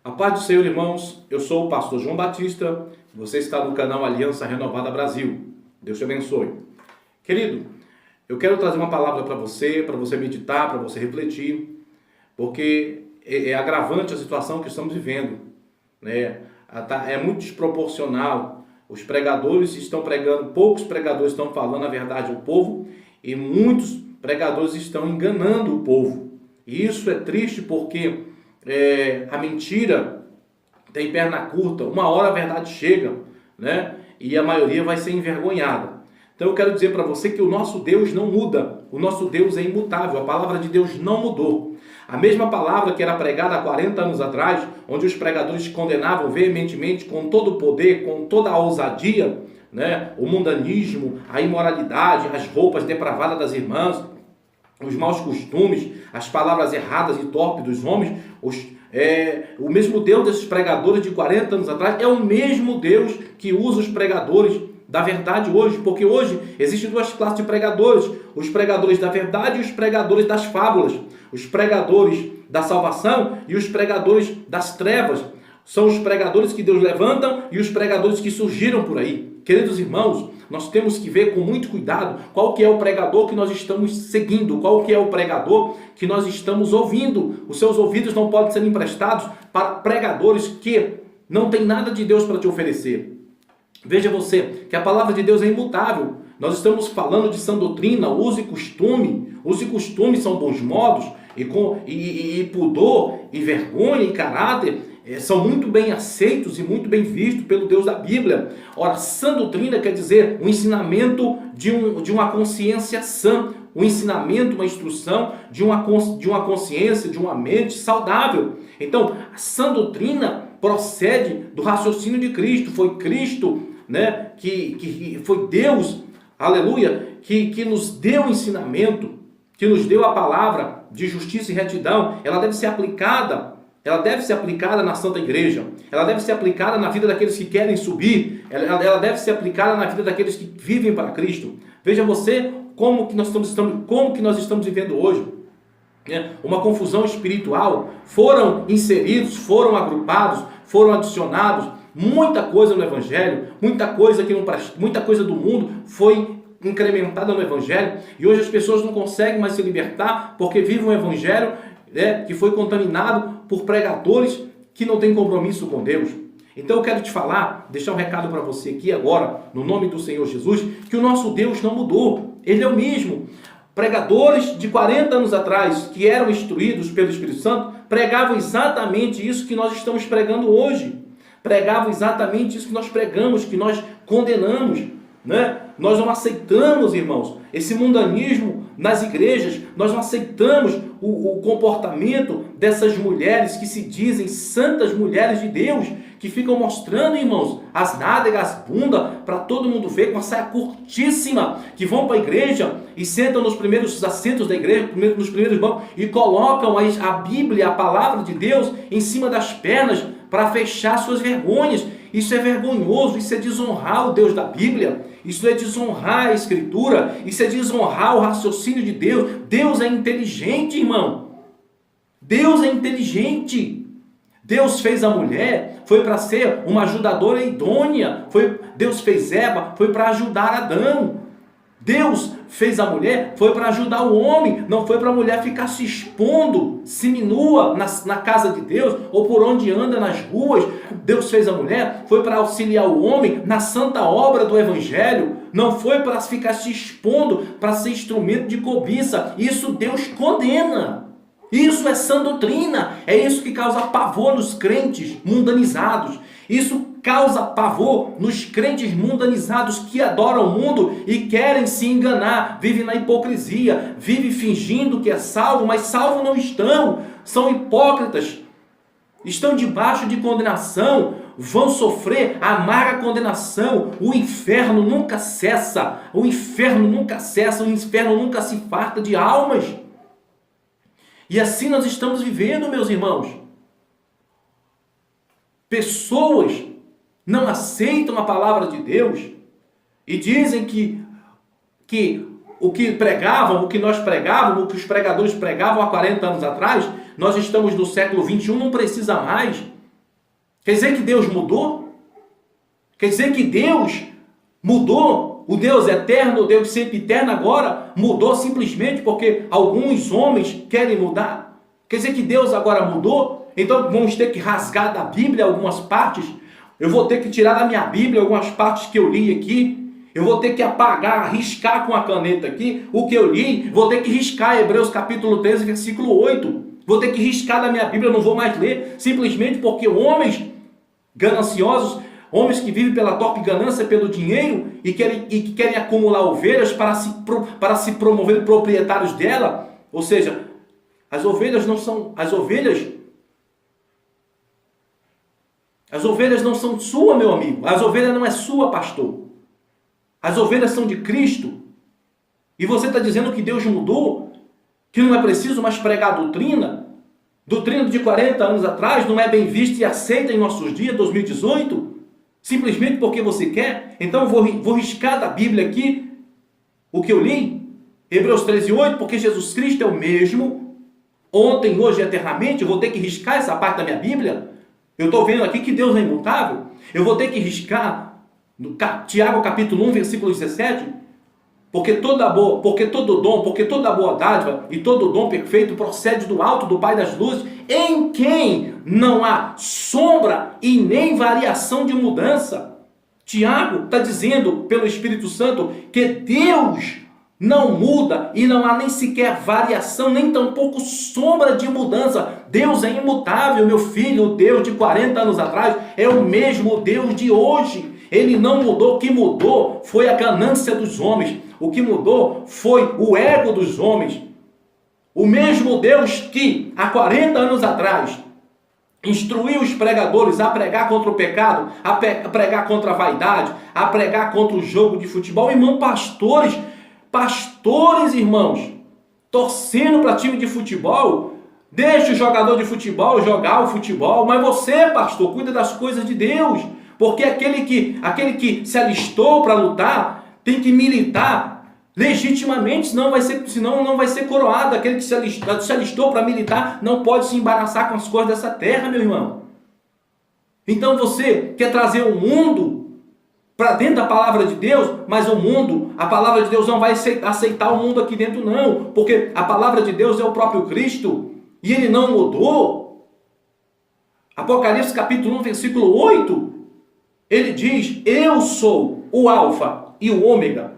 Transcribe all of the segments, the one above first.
A paz do Senhor, irmãos. Eu sou o pastor João Batista. Você está no canal Aliança Renovada Brasil. Deus te abençoe. Querido, eu quero trazer uma palavra para você meditar, para você refletir, porque é agravante a situação que estamos vivendo, né? É muito desproporcional. Os pregadores estão pregando, poucos pregadores estão falando a verdade ao povo e muitos pregadores estão enganando o povo. E isso é triste porque a mentira tem perna curta. Uma hora a verdade chega, né? E a maioria vai ser envergonhada. Então eu quero dizer para você que o nosso Deus não muda. O nosso Deus é imutável. A palavra de Deus não mudou. A mesma palavra que era pregada há 40 anos atrás, onde os pregadores condenavam veementemente, com todo o poder, com toda a ousadia, né? O mundanismo, a imoralidade, as roupas depravadas das irmãs, os maus costumes, as palavras erradas e torpes dos homens, o mesmo Deus desses pregadores de 40 anos atrás é o mesmo Deus que usa os pregadores da verdade hoje, porque hoje existem duas classes de pregadores: os pregadores da verdade e os pregadores das fábulas, os pregadores da salvação e os pregadores das trevas. São os pregadores que Deus levanta e os pregadores que surgiram por aí. Queridos irmãos, nós temos que ver com muito cuidado qual que é o pregador que nós estamos seguindo, qual que é o pregador que nós estamos ouvindo. Os seus ouvidos não podem ser emprestados para pregadores que não têm nada de Deus para te oferecer. Veja você que a palavra de Deus é imutável. Nós estamos falando de sã doutrina, uso e costume. Uso e costume são bons modos, e pudor, e vergonha, e caráter são muito bem aceitos e muito bem vistos pelo Deus da Bíblia. Ora, sã doutrina quer dizer um ensinamento de uma consciência sã, um ensinamento, uma instrução de uma consciência, de uma mente saudável. Então, a sã doutrina procede do raciocínio de Cristo. Foi Cristo, né, que foi Deus, aleluia, que nos deu o ensinamento, que nos deu a palavra de justiça e retidão. Ela deve ser aplicada na Santa Igreja. Ela deve ser aplicada na vida daqueles que querem subir. Ela deve ser aplicada na vida daqueles que vivem para Cristo. Veja você como que nós estamos vivendo hoje. Uma confusão espiritual. Foram inseridos, foram agrupados, foram adicionados muita coisa no Evangelho, muita coisa do mundo foi incrementada no Evangelho, e hoje as pessoas não conseguem mais se libertar porque vivem um Evangelho que foi contaminado por pregadores que não têm compromisso com Deus. Então eu quero te falar, deixar um recado para você aqui agora, no nome do Senhor Jesus, que o nosso Deus não mudou. Ele é o mesmo. Pregadores de 40 anos atrás, que eram instruídos pelo Espírito Santo, pregavam exatamente isso que nós estamos pregando hoje. Pregavam exatamente isso que nós pregamos, que nós condenamos, né? Nós não aceitamos, irmãos, esse mundanismo nas igrejas. Nós não aceitamos o comportamento dessas mulheres que se dizem santas mulheres de Deus, que ficam mostrando, irmãos, as nádegas, as bundas, para todo mundo ver, com uma saia curtíssima, que vão para a igreja e sentam nos primeiros assentos da igreja, nos primeiros bancos, e colocam a Bíblia, a palavra de Deus, em cima das pernas para fechar suas vergonhas. Isso é vergonhoso, isso é desonrar o Deus da Bíblia, isso é desonrar a Escritura, isso é desonrar o raciocínio de Deus. Deus é inteligente, irmão. Deus é inteligente. Deus fez a mulher, foi para ser uma ajudadora idônea. Deus fez Eva, foi para ajudar Adão. Deus fez a mulher, foi para ajudar o homem, não foi para a mulher ficar se expondo, seminua na casa de Deus, ou por onde anda nas ruas. Deus fez a mulher, foi para auxiliar o homem na santa obra do Evangelho, não foi para ficar se expondo, para ser instrumento de cobiça. Isso Deus condena. Isso é sã doutrina, é isso que causa pavor nos crentes mundanizados. Isso causa pavor nos crentes mundanizados que adoram o mundo e querem se enganar, vivem na hipocrisia, vivem fingindo que é salvo, mas salvo não estão, são hipócritas, estão debaixo de condenação, vão sofrer a amarga condenação. O inferno nunca cessa, o inferno nunca se farta de almas. E assim nós estamos vivendo, meus irmãos. Pessoas não aceitam a palavra de Deus e dizem que o que pregavam, o que nós pregávamos, o que os pregadores pregavam há 40 anos atrás, nós estamos no século 21, não precisa mais. Quer dizer que Deus mudou? Quer dizer que Deus mudou? O Deus eterno, o Deus sempre eterno agora mudou simplesmente porque alguns homens querem mudar? Quer dizer que Deus agora mudou? Então vamos ter que rasgar da Bíblia algumas partes. Eu vou ter que tirar da minha Bíblia algumas partes que eu li aqui. Eu vou ter que apagar, riscar com a caneta aqui o que eu li. Vou ter que riscar Hebreus capítulo 13, versículo 8. Vou ter que riscar da minha Bíblia, eu não vou mais ler. Simplesmente porque homens gananciosos, homens que vivem pela torpe ganância, pelo dinheiro e que querem acumular ovelhas para se promover proprietários dela. Ou seja, as ovelhas não são... As ovelhas não são sua, meu amigo. As ovelhas não é sua, pastor. As ovelhas são de Cristo. E você está dizendo que Deus mudou? Que não é preciso mais pregar doutrina? Doutrina de 40 anos atrás não é bem vista e aceita em nossos dias, 2018? Simplesmente porque você quer? Então eu vou riscar da Bíblia aqui o que eu li. Hebreus 13:8, porque Jesus Cristo é o mesmo, ontem, hoje e eternamente. Eu vou ter que riscar essa parte da minha Bíblia? Eu estou vendo aqui que Deus é imutável. Eu vou ter que riscar no Tiago capítulo 1, versículo 17, porque toda boa dádiva e todo dom perfeito procede do alto do Pai das luzes, em quem não há sombra e nem variação de mudança. Tiago está dizendo pelo Espírito Santo que Deus não muda e não há nem sequer variação, nem tampouco sombra de mudança. Deus é imutável, meu filho. O Deus de 40 anos atrás é o mesmo Deus de hoje. Ele não mudou. O que mudou foi a ganância dos homens. O que mudou foi o ego dos homens. O mesmo Deus que há 40 anos atrás instruiu os pregadores a pregar contra o pecado, a pregar contra a vaidade, a pregar contra o jogo de futebol. Irmão, pastores, irmãos, torcendo para time de futebol. Deixa o jogador de futebol jogar o futebol, mas você, pastor, cuida das coisas de Deus. Porque aquele que se alistou para lutar tem que militar legitimamente, senão não vai ser coroado. Aquele que se alistou para militar não pode se embaraçar com as coisas dessa terra, meu irmão. Então você quer trazer o mundo para dentro da palavra de Deus, mas a palavra de Deus não vai aceitar o mundo aqui dentro não, porque a palavra de Deus é o próprio Cristo e ele não mudou. Apocalipse capítulo 1, versículo 8, ele diz: eu sou o alfa e o ômega,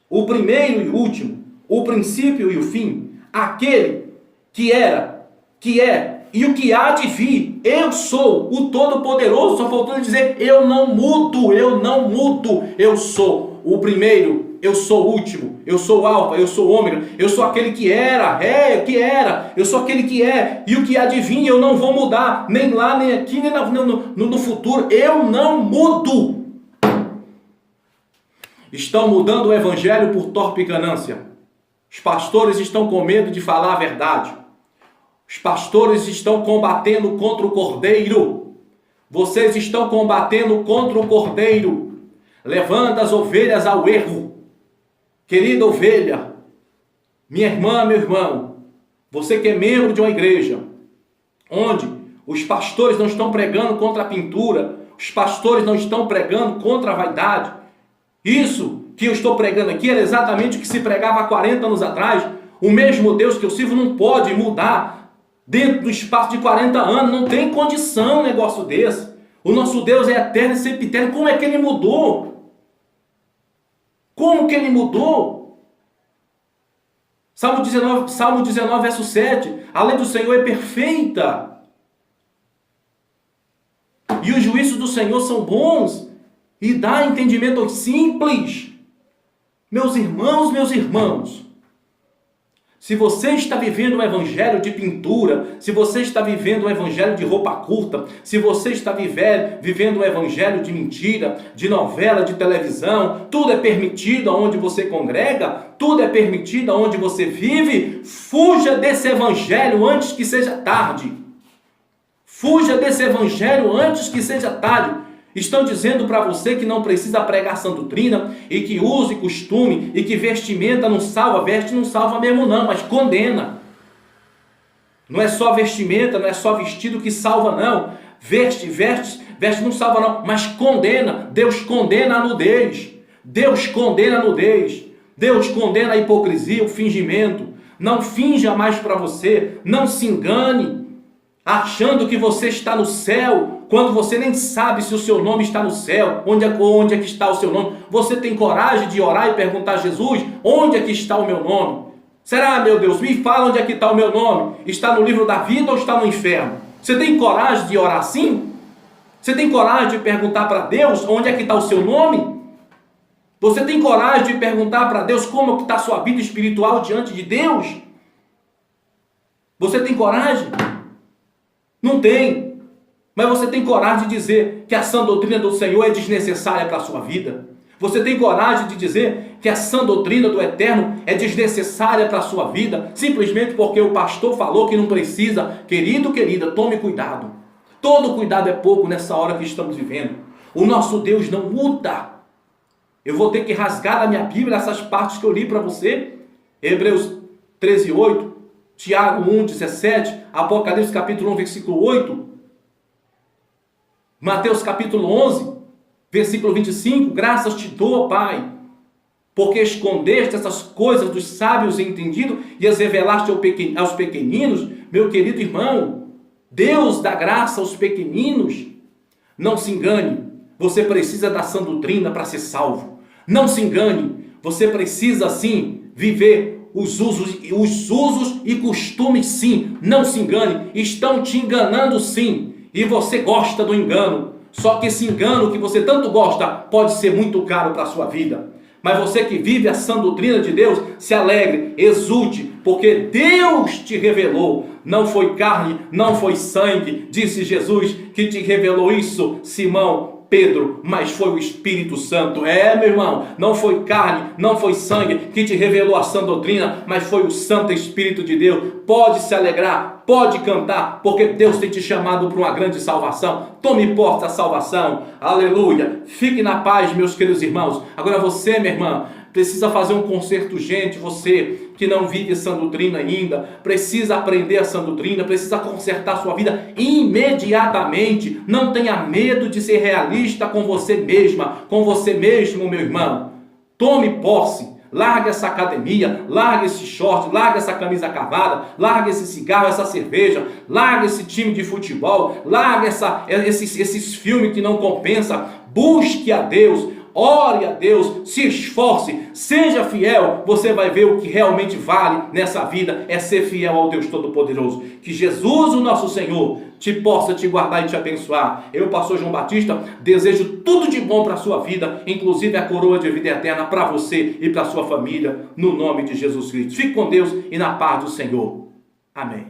o primeiro e o último, o princípio e o fim, aquele que era, que é e o que há de vir. Eu sou o Todo-Poderoso. Só faltou dizer: eu não mudo, eu sou o primeiro, eu sou o último, eu sou o alfa, eu sou o ômega, eu sou aquele que era, eu sou aquele que é, e o que há de vir eu não vou mudar, nem lá, nem aqui, nem no futuro, eu não mudo. Estão mudando o evangelho por torpe ganância. Os pastores estão com medo de falar a verdade. Os pastores estão combatendo contra o Cordeiro. Vocês estão combatendo contra o Cordeiro, levando as ovelhas ao erro. Querida ovelha, minha irmã, meu irmão, você que é membro de uma igreja, onde os pastores não estão pregando contra a pintura, os pastores não estão pregando contra a vaidade. Isso que eu estou pregando aqui era exatamente o que se pregava há 40 anos atrás. O mesmo Deus que eu sirvo não pode mudar dentro do espaço de 40 anos. Não tem condição um negócio desse. O nosso Deus é eterno e sempre eterno. Como é que ele mudou? Como que ele mudou? Salmo 19, verso 7. A lei do Senhor é perfeita. E os juízos do Senhor são bons e dá entendimento aos simples. Meus irmãos, se você está vivendo um evangelho de pintura, se você está vivendo um evangelho de roupa curta, se você está vivendo um evangelho de mentira, de novela, de televisão, tudo é permitido aonde você congrega, tudo é permitido aonde você vive, fuja desse evangelho antes que seja tarde. Fuja desse evangelho antes que seja tarde. Estão dizendo para você que não precisa pregar sã doutrina e que use costume e que vestimenta não salva. Veste não salva mesmo não, mas condena. Não é só vestimenta, não é só vestido que salva não. Veste não salva não, mas condena. Deus condena a nudez. Deus condena a nudez. Deus condena a hipocrisia, o fingimento. Não finja mais para você. Não se engane, achando que você está no céu, quando você nem sabe se o seu nome está no céu. Onde é que está o seu nome? Você tem coragem de orar e perguntar a Jesus, onde é que está o meu nome? Será, meu Deus, me fala onde é que está o meu nome? Está no livro da vida ou está no inferno? Você tem coragem de orar assim? Você tem coragem de perguntar para Deus onde é que está o seu nome? Você tem coragem de perguntar para Deus como está a sua vida espiritual diante de Deus? Você tem coragem? Não tem. Mas você tem coragem de dizer que a sã doutrina do Senhor é desnecessária para a sua vida? Você tem coragem de dizer que a sã doutrina do Eterno é desnecessária para a sua vida, simplesmente porque o pastor falou que não precisa? Querido, querida, tome cuidado. Todo cuidado é pouco nessa hora que estamos vivendo. O nosso Deus não muda. Eu vou ter que rasgar da minha Bíblia essas partes que eu li para você. Hebreus 13:8, Tiago 1:17, Apocalipse capítulo 1, versículo 8, Mateus capítulo 11, versículo 25, graças te dou, Pai, porque escondeste essas coisas dos sábios e entendidos e as revelaste aos pequeninos. Meu querido irmão, Deus dá graça aos pequeninos. Não se engane, você precisa da sã doutrina para ser salvo. Não se engane, você precisa sim viver os usos e costumes sim. Não se engane, estão te enganando sim, e você gosta do engano. Só que esse engano que você tanto gosta pode ser muito caro para a sua vida. Mas você que vive a sã doutrina de Deus, se alegre, exulte, porque Deus te revelou. Não foi carne, não foi sangue, disse Jesus, que te revelou isso, Simão, Pedro, mas foi o Espírito Santo. Meu irmão, não foi carne, não foi sangue que te revelou a sã doutrina, mas foi o Santo Espírito de Deus. Pode se alegrar, pode cantar, porque Deus tem te chamado para uma grande salvação. Tome posse da salvação, aleluia. Fique na paz, meus queridos irmãos. Agora você, minha irmã, precisa fazer um conserto urgente. Você que não vive sã doutrina ainda, precisa aprender a sã doutrina, precisa consertar sua vida imediatamente. Não tenha medo de ser realista com você mesma, com você mesmo, meu irmão. Tome posse. Larga essa academia, larga esse short, larga essa camisa cavada, larga esse cigarro, essa cerveja, larga esse time de futebol, larga esses filmes que não compensam. Busque a Deus, ore a Deus, se esforce, seja fiel. Você vai ver o que realmente vale nessa vida é ser fiel ao Deus Todo-Poderoso. Que Jesus, o nosso Senhor, possa te guardar e te abençoar. Eu, pastor João Batista, desejo tudo de bom para a sua vida, inclusive a coroa de vida eterna para você e para a sua família, no nome de Jesus Cristo. Fique com Deus e na paz do Senhor. Amém.